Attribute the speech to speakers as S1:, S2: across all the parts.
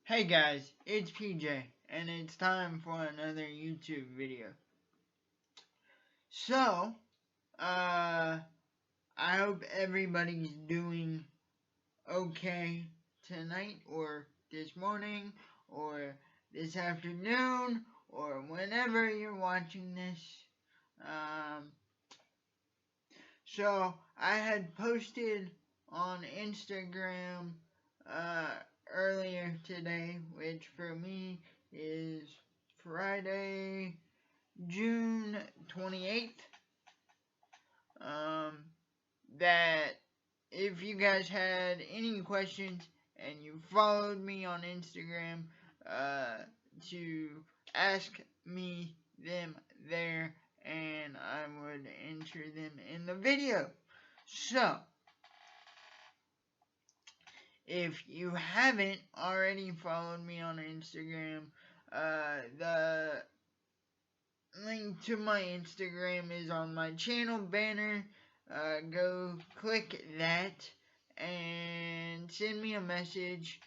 S1: Hey guys, it's PJ, and it's time for another YouTube video. So, I hope everybody's doing okay tonight, or this morning, or this afternoon, or whenever you're watching this. Um, so, I had posted on Instagram, uh, earlier today, which for me is Friday, June 28th, um, that if you guys had any questions and you followed me on Instagram, to ask me them there and I would enter them in the video. So, if you haven't already followed me on Instagram, the link to my Instagram is on my channel banner. Go click that and send me a message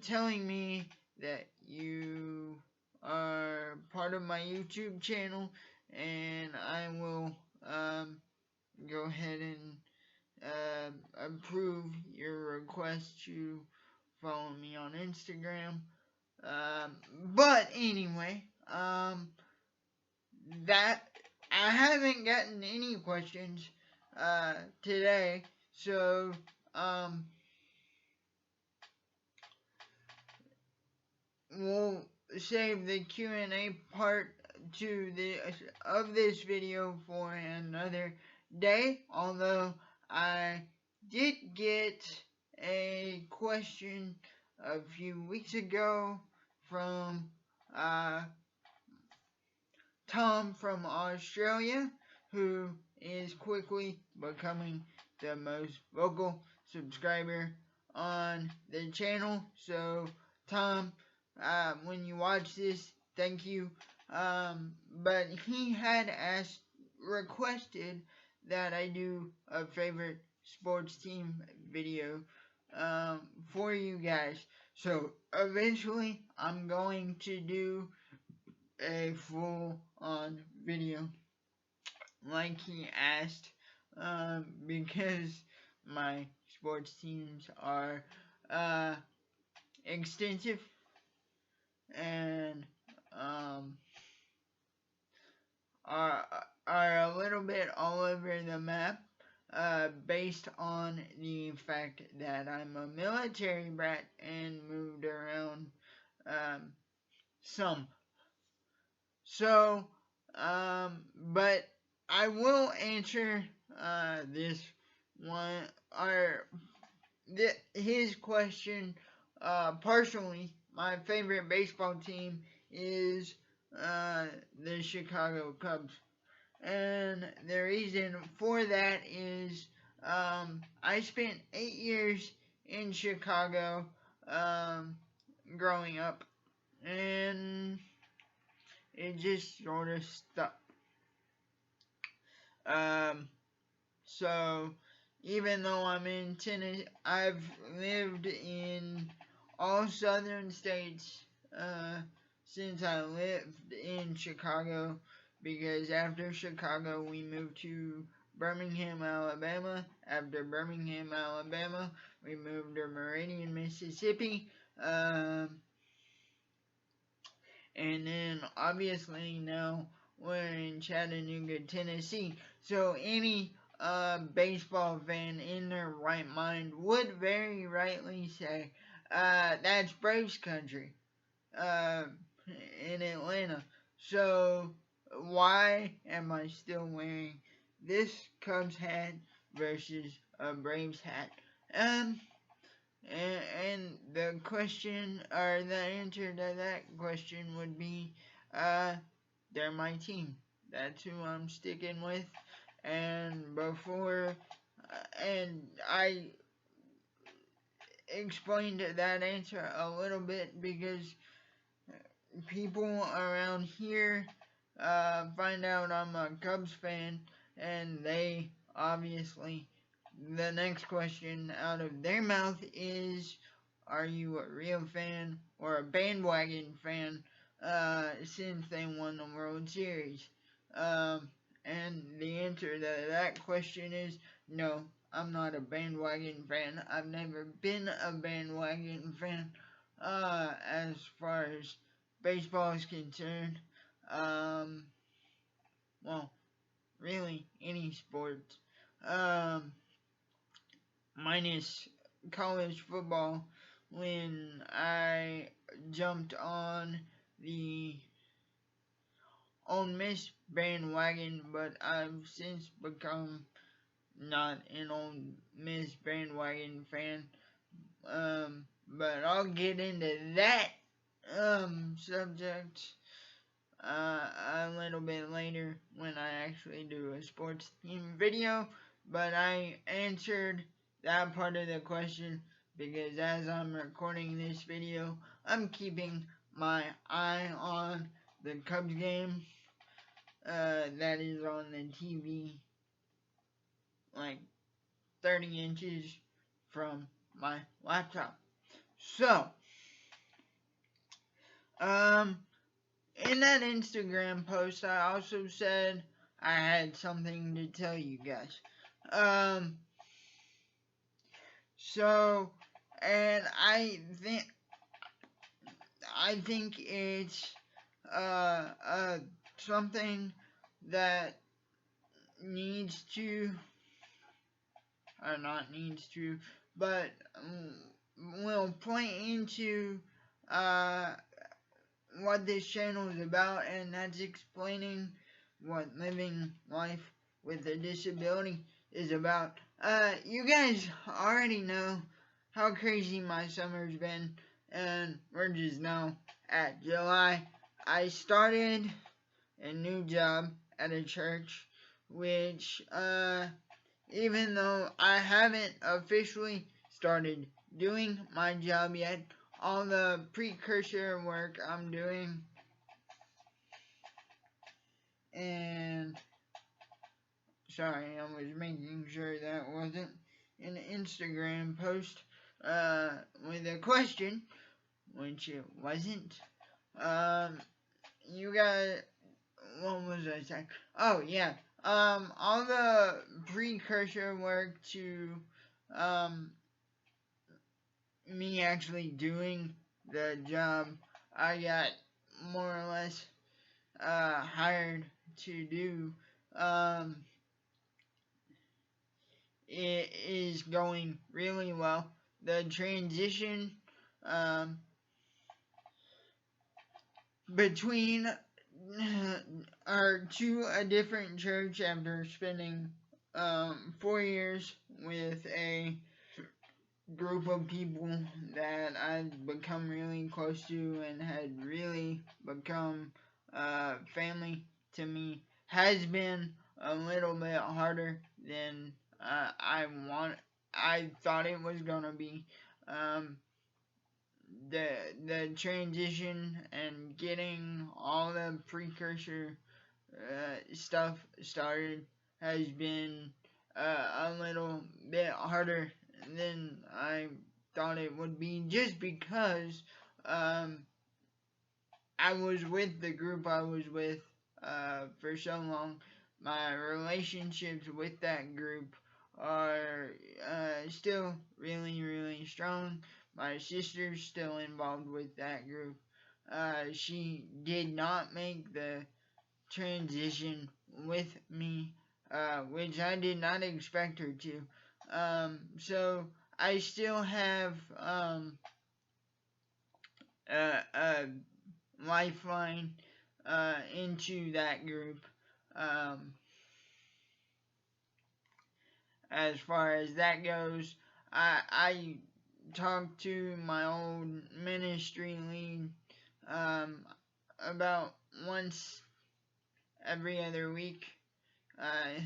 S1: telling me that you are part of my YouTube channel, and I will go ahead and approve your request to follow me on Instagram. But anyway, that I haven't gotten any questions today, so we'll save the Q&A part of this video for another day. Although I did get a question a few weeks ago from Tom from Australia, who is quickly becoming the most vocal subscriber on the channel. So, Tom, when you watch this, thank you. But he had requested that I do a favorite sports team video for you guys. So, eventually, I'm going to do a full-on video like he asked, because my sports teams are extensive and are a little bit all over the map, based on the fact that I'm a military brat and moved around some. So, but I will answer this one, his question partially. My favorite baseball team is the Chicago Cubs, and the reason for that is I spent 8 years in Chicago growing up, and it just sort of stuck. So even though I'm in Tennessee, I've lived in all southern states since I lived in Chicago, because after Chicago we moved to Birmingham, Alabama. After Birmingham, Alabama, we moved to Meridian, Mississippi. And then obviously now we're in Chattanooga, Tennessee. So any baseball fan in their right mind would very rightly say, that's Braves country in Atlanta. So why am I still wearing this Cubs hat versus a Braves hat? And the question, or the answer to that question would be, they're my team. That's who I'm sticking with. And and I explained that answer a little bit because people around here find out I'm a Cubs fan, and they obviously, the next question out of their mouth is, are you a real fan or a bandwagon fan since they won the World Series? And the answer to that question is no, I'm not a bandwagon fan. I've never been a bandwagon fan as far as baseball is concerned. Um, well, really, any sport. Um, Minus college football when I jumped on the Ole Miss bandwagon, but I've since become not an Ole Miss bandwagon fan. But I'll get into that subject a little bit later when I actually do a sports themed video. But I answered that part of the question because as I'm recording this video, I'm keeping my eye on the Cubs game that is on the TV like 30 inches from my laptop. So, in that Instagram post, I also said I had something to tell you guys. So, and I think it's something that needs to, or not needs to, but will point into what this channel is about, and that's explaining what living life with a disability is about. You guys already know how crazy my summer's been, and we're just now at July. I started a new job at a church, which, even though I haven't officially started doing my job yet, all the precursor work I'm doing, and sorry, I was making sure that wasn't an Instagram post with a question, which it wasn't. You guys, what was I saying? Oh yeah, all the precursor work to me actually doing the job I got more or less hired to do, it is going really well. The transition between or to a different church after spending 4 years with a group of people that I'd become really close to and had really become family to me has been a little bit harder than I thought it was gonna be. The transition and getting all the precursor stuff started has been a little bit harder than I thought it would be, just because I was with the group I was with for so long. My relationships with that group are still really, really strong. My sister's still involved with that group. She did not make the transition with me, which I did not expect her to. So I still have a lifeline into that group. As far as that goes, I talked to my old ministry lead about once every other week.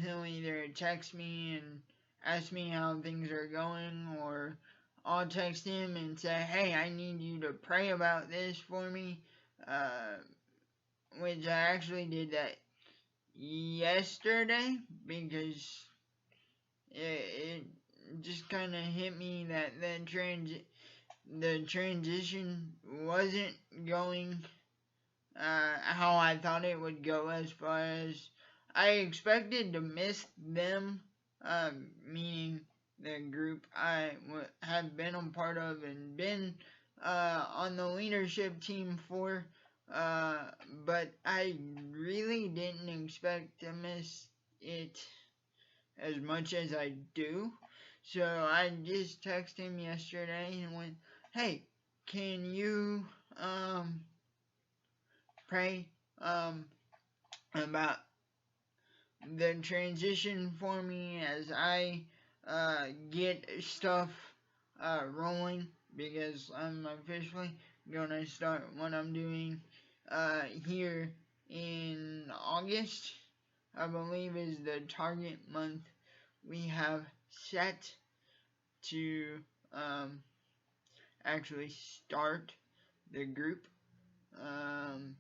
S1: He'll either text me and ask me how things are going, or I'll text him and say, hey, I need you to pray about this for me, which I actually did that yesterday, because it just kind of hit me that the transition wasn't going how I thought it would go, as far as I expected to miss them, meaning the group I have been a part of and been on the leadership team for, but I really didn't expect to miss it as much as I do. So I just texted him yesterday and went, "Hey, can you pray um about the transition for me as I get stuff rolling, because I'm officially gonna start what I'm doing here in August. I believe is the target month we have set to actually start the group. Um,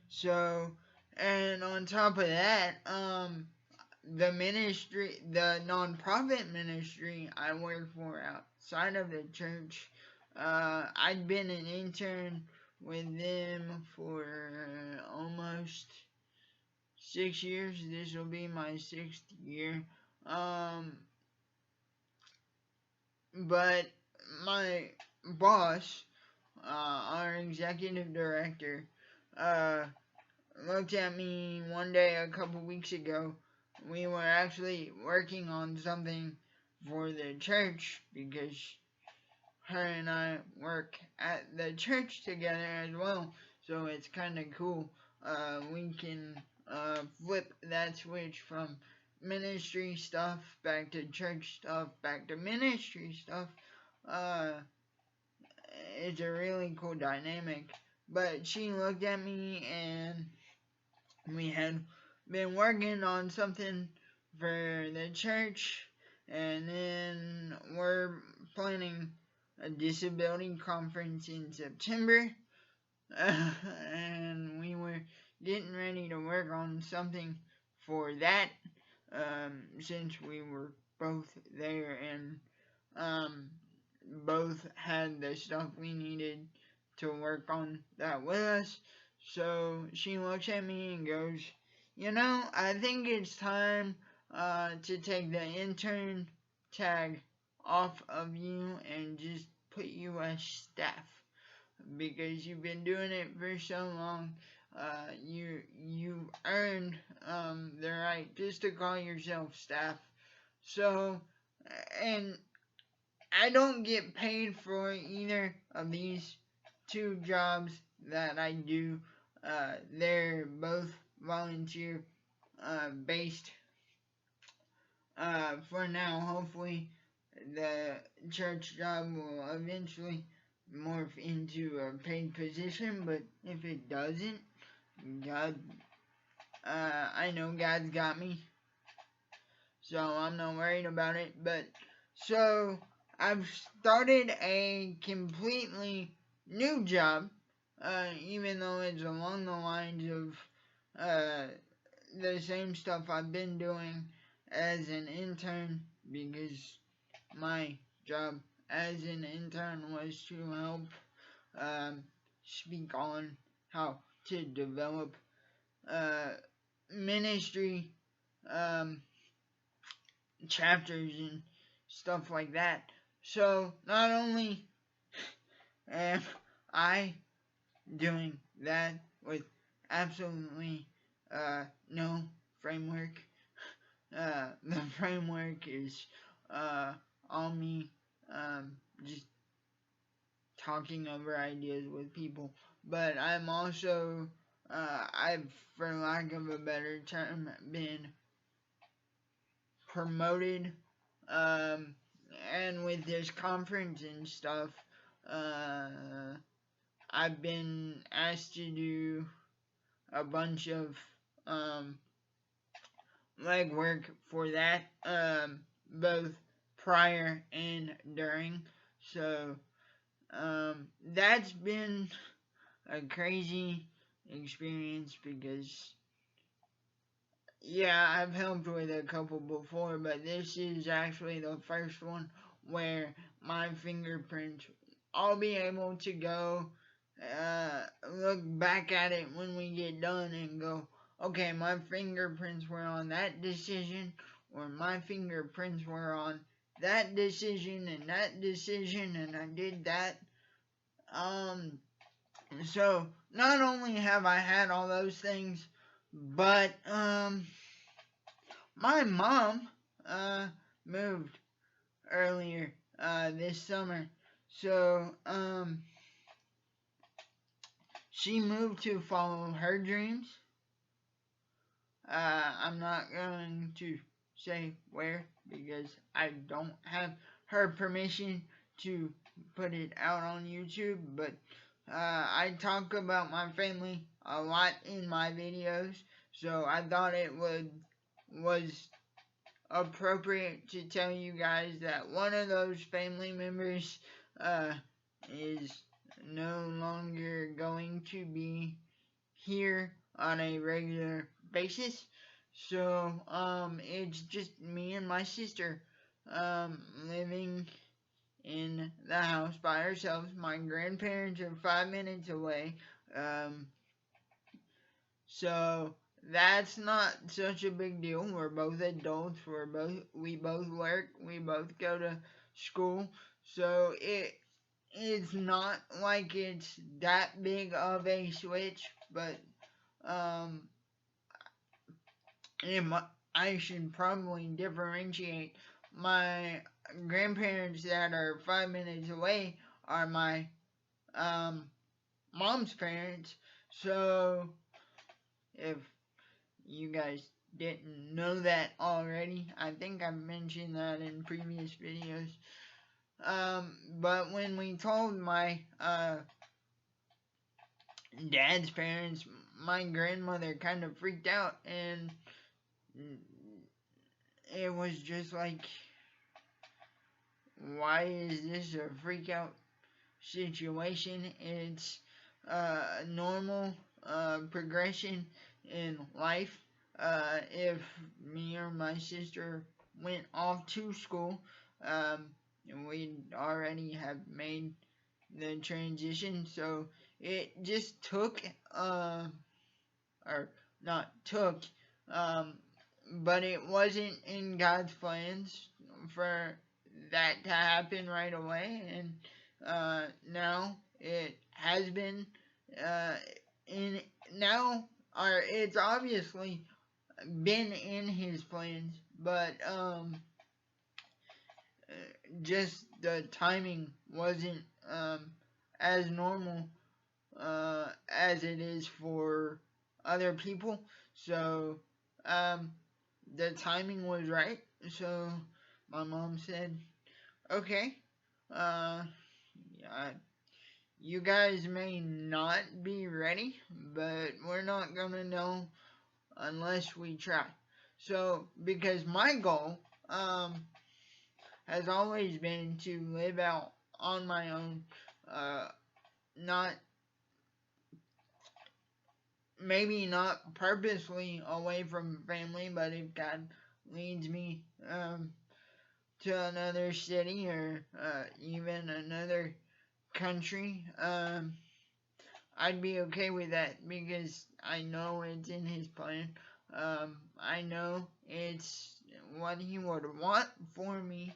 S1: so, and on top of that, the ministry, the nonprofit ministry I work for outside of the church, I'd been an intern with them for almost 6 years. This will be my 6th year. But my boss, our executive director, uh, looked at me one day a couple weeks ago. We were actually working on something for the church, because her and I work at the church together as well. So it's kind of cool. We can flip that switch from ministry stuff back to church stuff back to ministry stuff. Uh, it's a really cool dynamic. But she looked at me, and we had been working on something for the church, and then we're planning a disability conference in September, and we were getting ready to work on something for that, since we were both there and both had the stuff we needed to work on that with us. So she looks at me and goes, I think it's time to take the intern tag off of you and just put you as staff, because you've been doing it for so long. You've earned the right just to call yourself staff. So, and I don't get paid for either of these two jobs that I do. They're both volunteer based for now. Hopefully, the church job will eventually morph into a paid position, but if it doesn't, God, I know God's got me, so I'm not worried about it. But so I've started a completely new job, even though it's along the lines of the same stuff I've been doing as an intern, because my job as an intern was to help speak on how to develop ministry chapters and stuff like that. So not only am I doing that with absolutely no framework, the framework is all me just talking over ideas with people, but I'm also I've, for lack of a better term, been promoted, and with this conference and stuff, I've been asked to do a bunch of legwork for that, both prior and during. So that's been a crazy experience, because yeah, I've helped with a couple before, but this is actually the first one where my fingerprints. I'll be able to go look back at it when we get done and go, okay, my fingerprints were on that decision, or my fingerprints were on that decision, and I did that. So not only have I had all those things, but my mom moved earlier this summer. So she moved to follow her dreams. I'm not going to say where because I don't have her permission to put it out on YouTube, but I talk about my family a lot in my videos, so I thought it was appropriate to tell you guys that one of those family members is no longer going to be here on a regular basis. So it's just me and my sister living in the house by ourselves. My grandparents are 5 minutes away. So that's not such a big deal. We're both adults. We both work. We both go to school. So it's not like it's that big of a switch, but um, I should probably differentiate. My grandparents that are 5 minutes away are my mom's parents. So if you guys didn't know that already, I think I've mentioned that in previous videos. But when we told my dad's parents, my grandmother kind of freaked out, and it was just like, why is this a freak out situation? It's a normal progression in life. If me or my sister went off to school, we'd already have made the transition, so it just took, or not took, but it wasn't in God's plans for that to happen right away, and now it has been in now, or it's obviously been in His plans, but just the timing wasn't as normal as it is for other people. So the timing was right. So my mom said, okay, you guys may not be ready, but we're not gonna know unless we try. So because my goal has always been to live out on my own, not maybe not purposely away from family, but if God leads me to another city, or even another country, I'd be okay with that because I know it's in His plan. I know it's what He would want for me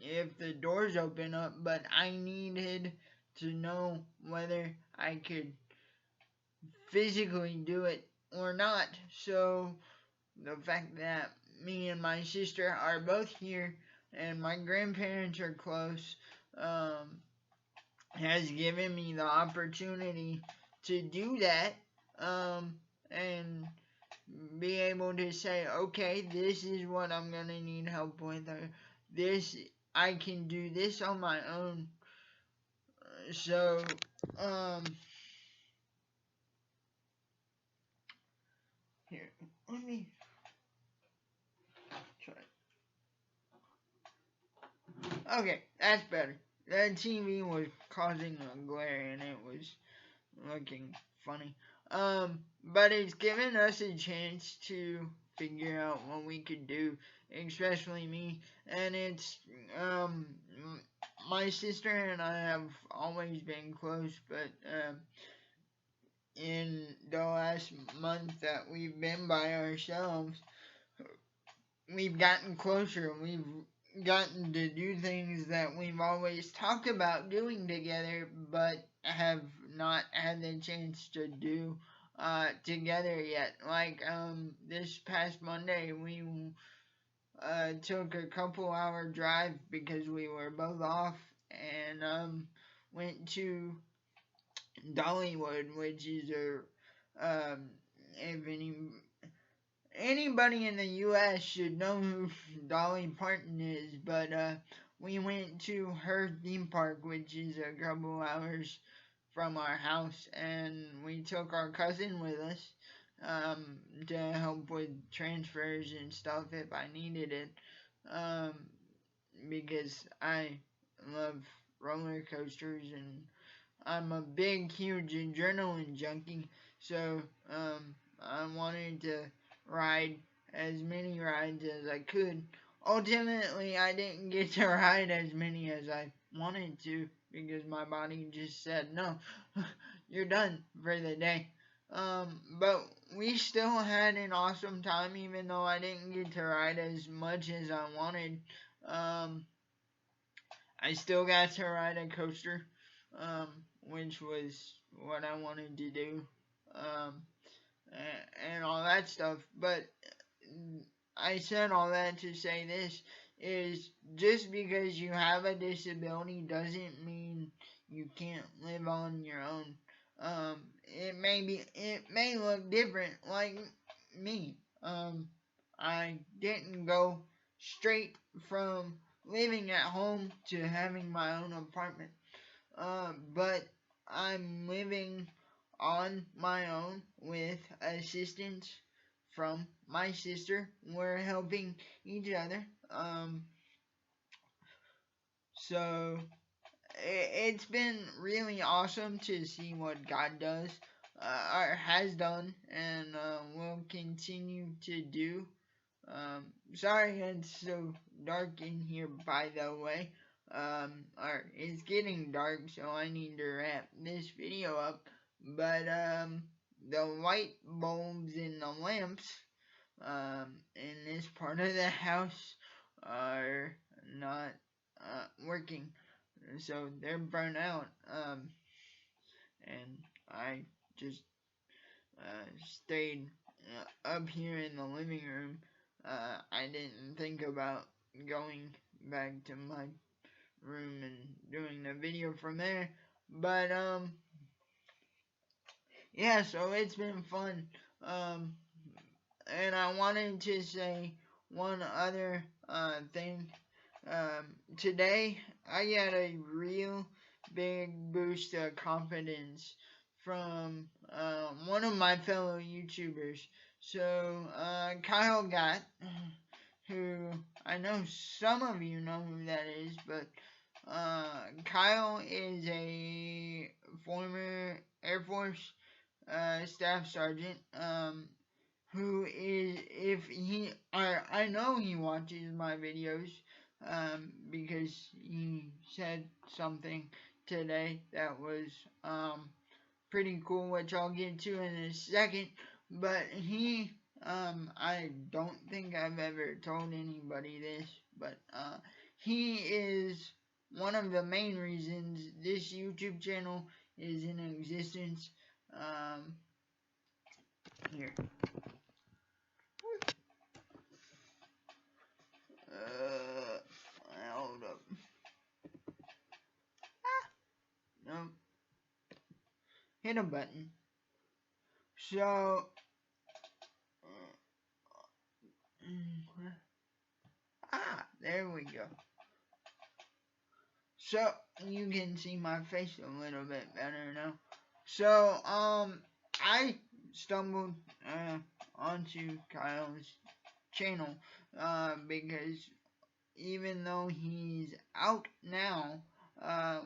S1: if the doors open up, but I needed to know whether I could physically do it or not. So the fact that me and my sister are both here and my grandparents are close has given me the opportunity to do that, and be able to say, okay, this is what I'm gonna need help with, or this, I can do this on my own. So here, let me try. Okay, that's better. The TV was causing a glare and it was looking funny. But it's given us a chance to figure out what we could do, especially me. And it's my sister and I have always been close, but in the last month that we've been by ourselves, we've gotten closer. We've gotten to do things that we've always talked about doing together, but have not had the chance to do together yet. Like this past Monday, we took a couple-hour drive because we were both off, and went to Dollywood, which is if anybody in the U.S. should know who Dolly Parton is, but we went to her theme park, which is a couple hours from our house, and we took our cousin with us to help with transfers and stuff if I needed it, because I love roller coasters and I'm a big, huge adrenaline junkie, so I wanted to ride as many rides as I could. Ultimately, I didn't get to ride as many as I wanted to because my body just said, no, you're done for the day. But we still had an awesome time even though I didn't get to ride as much as I wanted. I still got to ride a coaster, which was what I wanted to do, and all that stuff. But I said all that to say this is just because you have a disability doesn't mean you can't live on your own. It may look different, like me. I didn't go straight from living at home to having my own apartment. But I'm living on my own with assistance from my sister. We're helping each other. So it's been really awesome to see what God does, or has done, and will continue to do. Sorry it's so dark in here, by the way. Or it's getting dark, so I need to wrap this video up. But, the light bulbs in the lamps, in this part of the house are not, working. So they're burnt out. And I just, stayed up here in the living room. I didn't think about going back to my room and doing the video from there. But, yeah, so it's been fun. And I wanted to say one other, thing. Today, I got a real big boost of confidence from, one of my fellow YouTubers. So, Kyle Gott, who I know some of you know who that is, but Kyle is a former Air Force staff sergeant, who is, if he, I know he watches my videos, because he said something today that was pretty cool, which I'll get to in a second. But he, I don't think I've ever told anybody this, but he is one of the main reasons this YouTube channel is in existence. Here. Hold up. No. Hit a button. So, there we go. So, you can see my face a little bit better now. So, I stumbled, onto Kyle's channel, because even though he's out now,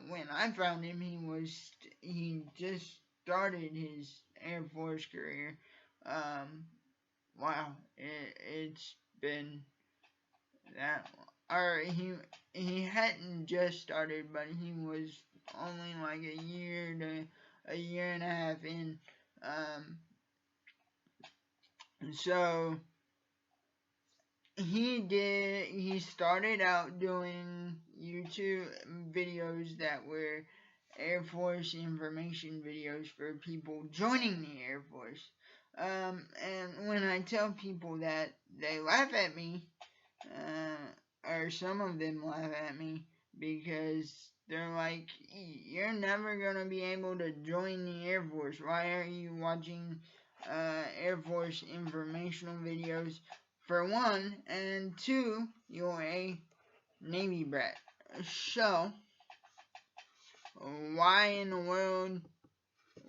S1: when I found him, he just started his Air Force career, wow, it's been that, or he hadn't just started, but he was only like a year and a half in. Um, so he started out doing YouTube videos that were Air Force information videos for people joining the Air Force. And when I tell people that, they laugh at me, or some of them laugh at me, because they're like, you're never gonna be able to join the Air Force. Why are you watching Air Force informational videos? For one, and two, you're a Navy brat. So, why in the world,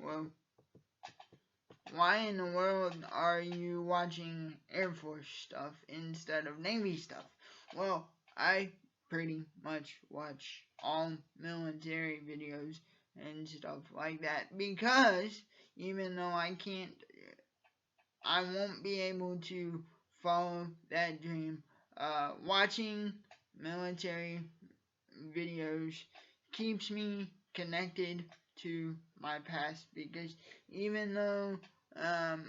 S1: well, why in the world are you watching Air Force stuff instead of Navy stuff? Well, I pretty much watch all military videos and stuff like that, because even though I won't be able to follow that dream. Watching military videos keeps me connected to my past, because even though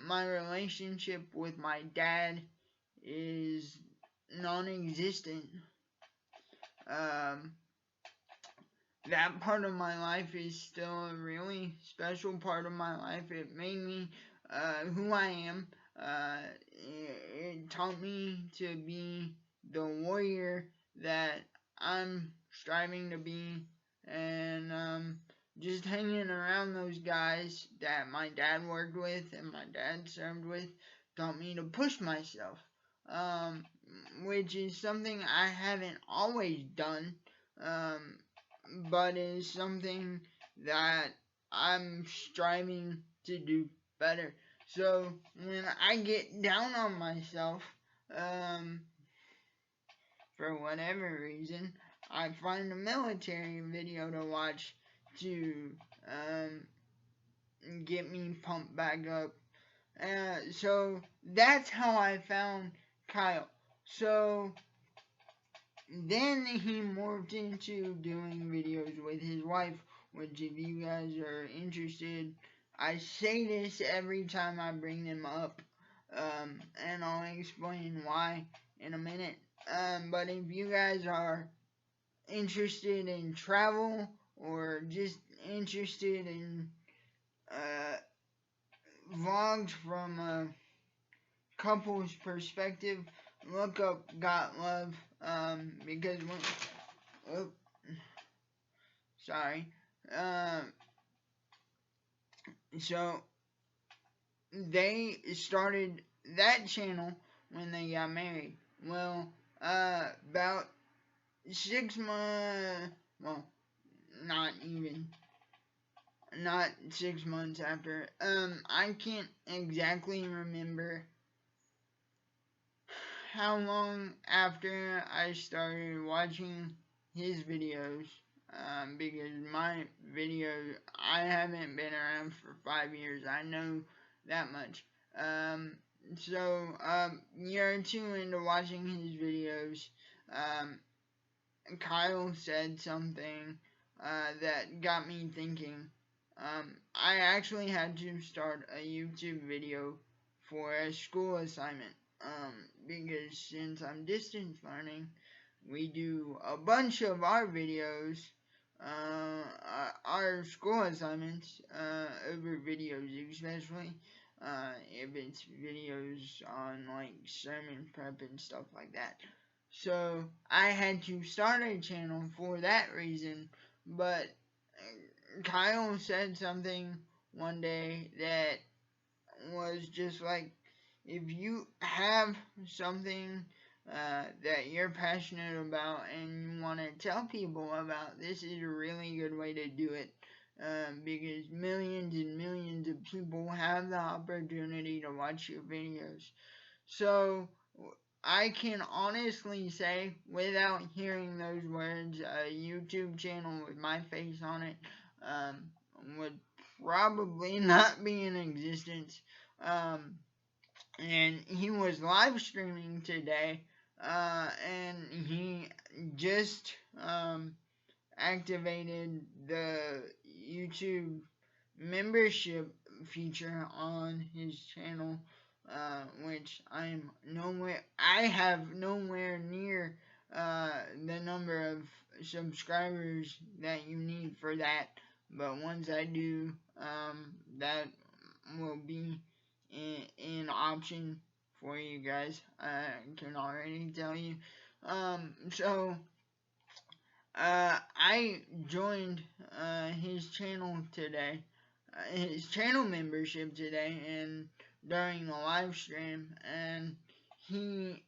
S1: my relationship with my dad is non-existent, um, that part of my life is still a really special part of my life. It made me who I am. It taught me to be the warrior that I'm striving to be, and just hanging around those guys that my dad worked with and my dad served with taught me to push myself, um, which is something I haven't always done, um, but is something that I'm striving to do better. So when I get down on myself, um, for whatever reason, I find a military video to watch to get me pumped back up. So that's how I found Kyle. So then he morphed into doing videos with his wife, which, if you guys are interested, I say this every time I bring them up, and I'll explain why in a minute. But if you guys are interested in travel, or just interested in uh, vlogs from a couple's perspective, look up Got Love, because when, oh, sorry, so they started that channel when they got married. Well, about 6 months, well, not even, not 6 months after, I can't exactly remember how long after I started watching his videos, because my videos, I haven't been around for 5 years, I know that much. So, year or two into watching his videos, Kyle said something that got me thinking. I actually had to start a YouTube video for a school assignment, because since I'm distance learning, we do a bunch of our videos, our school assignments, over videos, especially if it's videos on like sermon prep and stuff like that. So I had to start a channel for that reason, but Kyle said something one day that was just like, if you have something that you're passionate about and you want to tell people about, this is a really good way to do it, because millions and millions of people have the opportunity to watch your videos. So I can honestly say, without hearing those words, a YouTube channel with my face on it would probably not be in existence. Um, and he was live streaming today, and he just activated the YouTube membership feature on his channel, which I have nowhere near the number of subscribers that you need for that. But once I do, that will be an option for you guys. I can already tell you. So I joined his channel today, his channel membership today, and during the live stream, and he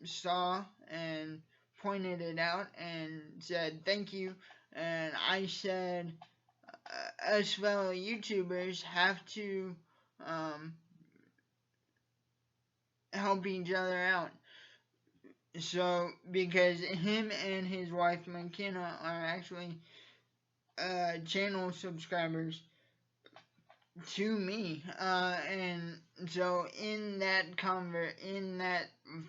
S1: saw and pointed it out and said thank you, and I said us fellow YouTubers have to um, help each other out. So, because him and his wife McKenna are actually channel subscribers to me, and so in that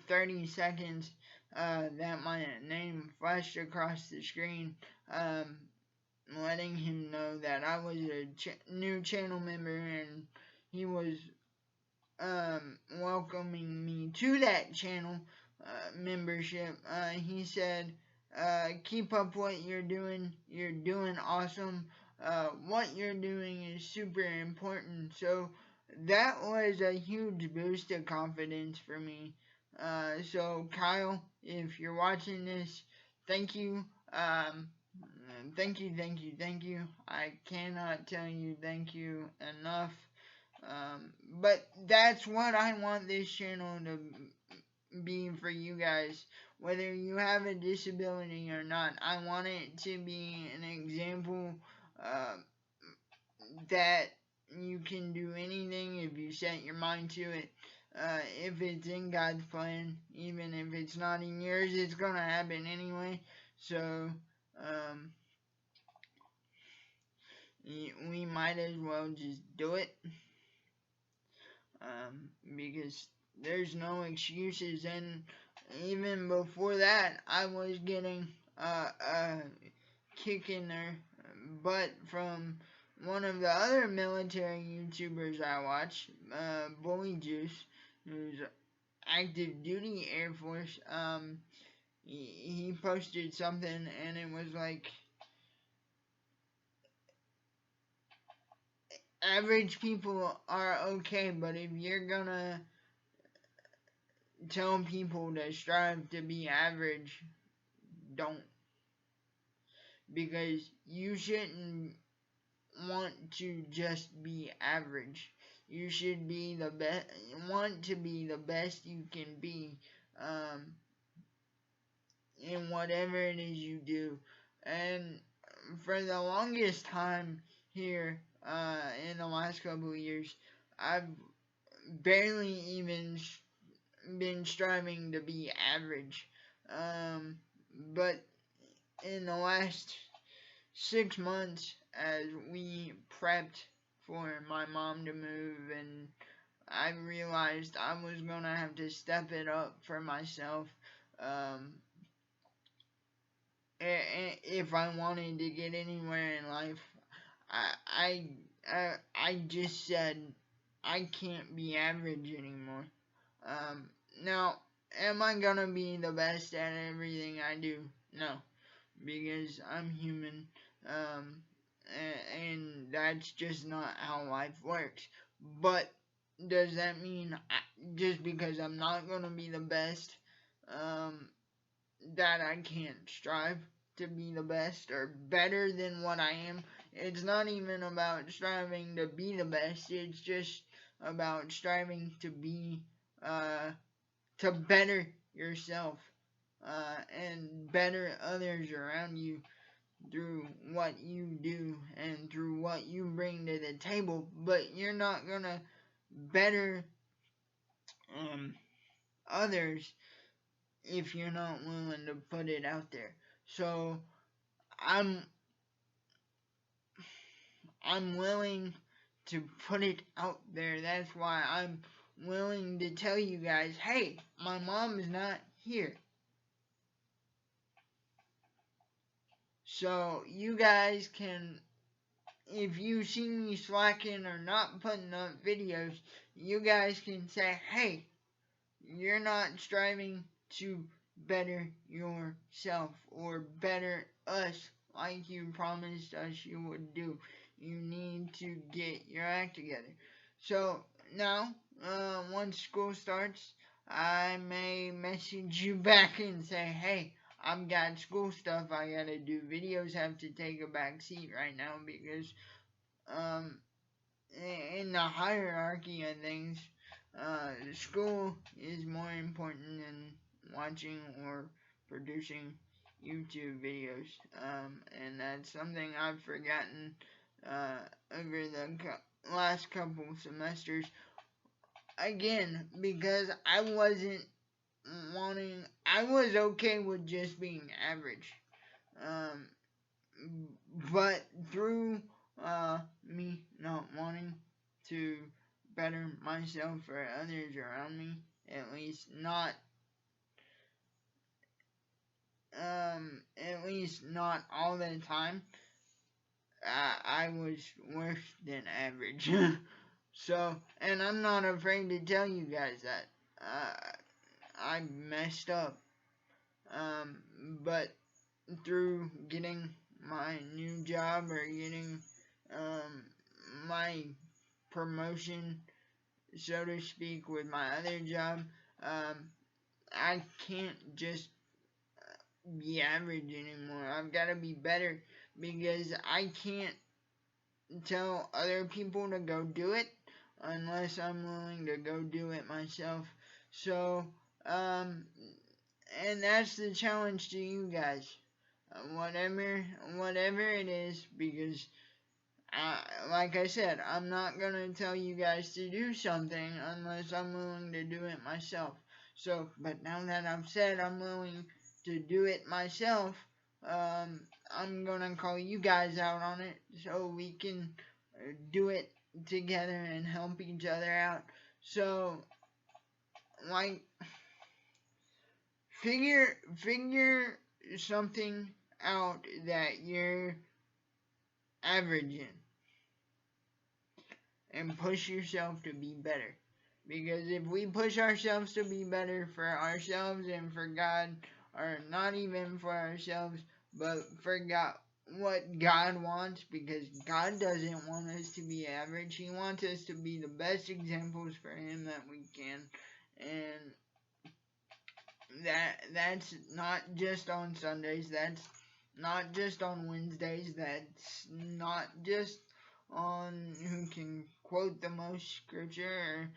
S1: 30 seconds, that my name flashed across the screen, letting him know that I was a new channel member, and he was welcoming me to that channel membership. He said, keep up what you're doing. You're doing awesome. What you're doing is super important. So that was a huge boost of confidence for me. So Kyle, if you're watching this, thank you. Thank you. I cannot tell you thank you enough. But that's what I want this channel to be for you guys. Whether you have a disability or not, I want it to be an example uh, that you can do anything if you set your mind to it. If it's in God's plan, even if it's not in yours, it's gonna happen anyway. So, we might as well just do it. Because there's no excuses, and even before that, I was getting kicking their butt from one of the other military YouTubers I watch, Bully Juice, who's active duty Air Force. He posted something, and it was like, average people are okay, but if you're gonna tell people to strive to be average, don't. Because you shouldn't want to just be average. You should be the best, want to be the best you can be in whatever it is you do. And for the longest time here, in the last couple of years, I've barely even been striving to be average. But in the last 6 months, as we prepped for my mom to move, and I realized I was gonna have to step it up for myself, if I wanted to get anywhere in life. I just said I can't be average anymore. Now, am I gonna be the best at everything I do? No, because I'm human, and that's just not how life works. But does that mean just because I'm not gonna be the best, that I can't strive to be the best or better than what I am? It's not even about striving to be the best. It's just about striving to be, to better yourself, and better others around you through what you do and through what you bring to the table. But you're not gonna better others if you're not willing to put it out there. So I'm willing to put it out there. That's why I'm willing to tell you guys, hey, my mom is not here. So you guys can, if you see me slacking or not putting up videos, you guys can say, hey, you're not striving to better yourself or better us like you promised us you would do. You need to get your act together. So now, once school starts, I may message you back and say, hey, I've got school stuff I gotta do. Videos have to take a back seat right now because um, in the hierarchy of things, school is more important than watching or producing YouTube videos. And that's something I've forgotten over the last couple semesters. Again, because I wasn't I was okay with just being average. Um, but through me not wanting to better myself or others around me, at least not all the time, I was worse than average. So, and I'm not afraid to tell you guys that I messed up. But through getting my new job or getting um, my promotion, so to speak, with my other job, um, I can't just be average anymore. I've got to be better because I can't tell other people to go do it unless I'm willing to go do it myself. So, and that's the challenge to you guys. Whatever it is, because like I said, I'm not gonna tell you guys to do something unless I'm willing to do it myself. So, but now that I've said I'm willing to do it myself, I'm gonna call you guys out on it so we can do it together and help each other out. So, like, figure something out that you're average in and push yourself to be better. Because if we push ourselves to be better for ourselves and for God, or not even for ourselves, but for God, what God wants, because God doesn't want us to be average. He wants us to be the best examples for Him that we can. And that's not just on Sundays, that's not just on Wednesdays, that's not just on who can quote the most scripture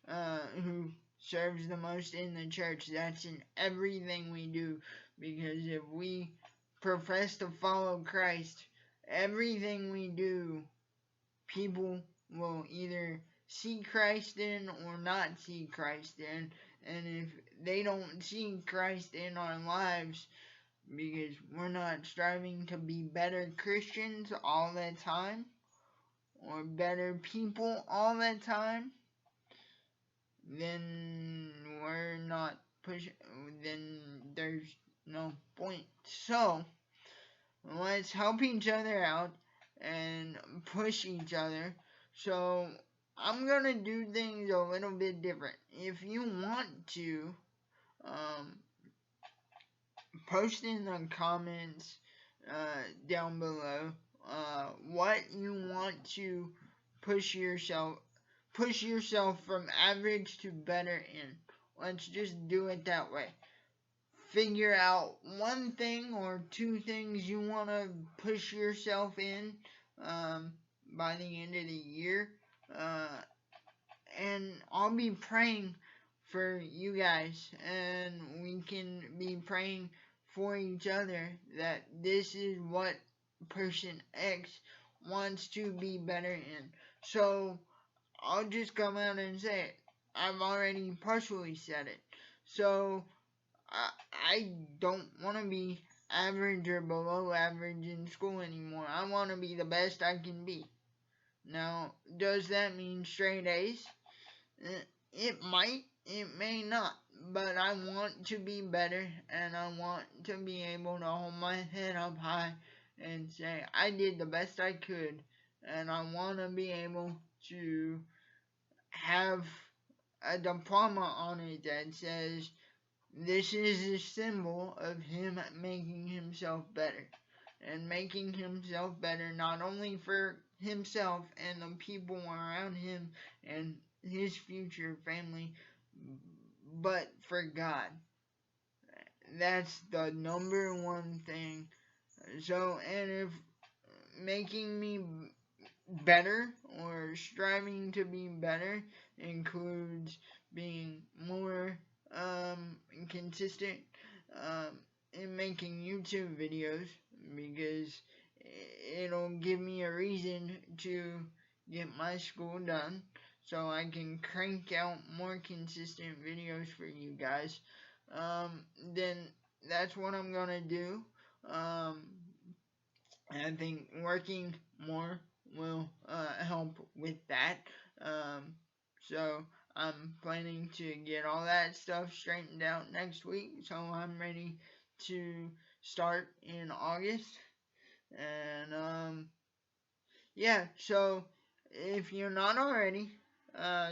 S1: or who serves the most in the church. That's in everything we do, because if we profess to follow Christ, everything we do, people will either see Christ in or not see Christ in. And if they don't see Christ in our lives, because we're not striving to be better Christians all the time, or better people all the time, then we're not pushing, then there's no point. So, let's help each other out and push each other. So, I'm gonna do things a little bit different. If you want to, post in the comments down below what you want to push yourself from average to better in. Let's just do it that way. Figure out one thing or two things you want to push yourself in by the end of the year. And I'll be praying for you guys, and we can be praying for each other that this is what person X wants to be better in. So I'll just come out and say it. I've already partially said it. So I don't want to be average or below average in school anymore. I want to be the best I can be. Now, does that mean straight A's? it might, it may not, but I want to be better, and I want to be able to hold my head up high and say I did the best I could, and I want to be able to have a diploma on it that says this is a symbol of him making himself better. And making himself better not only for himself and the people around him and his future family, but for God. That's the number one thing. So, and if making me better or striving to be better includes being more consistent in making YouTube videos, because it'll give me a reason to get my school done so I can crank out more consistent videos for you guys. Then that's what I'm gonna do. I think working more will help with that. Um, so I'm planning to get all that stuff straightened out next week, so I'm ready to start in August. And yeah, so if you're not already,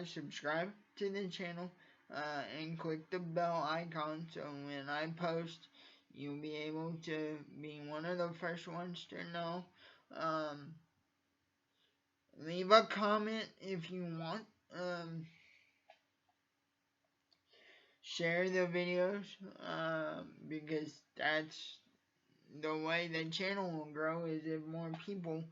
S1: subscribe to the channel and click the bell icon so when I post, you'll be able to be one of the first ones to know. Um, Leave a comment if you want. Share the videos because that's the way the channel will grow, is if more people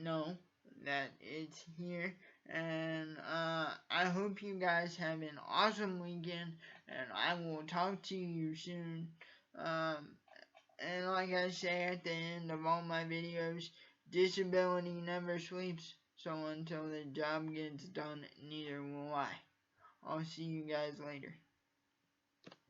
S1: know that it's here. And I hope you guys have an awesome weekend, and I will talk to you soon. And like I say at the end of all my videos, disability never sleeps, so until the job gets done, neither will I. I'll see you guys later.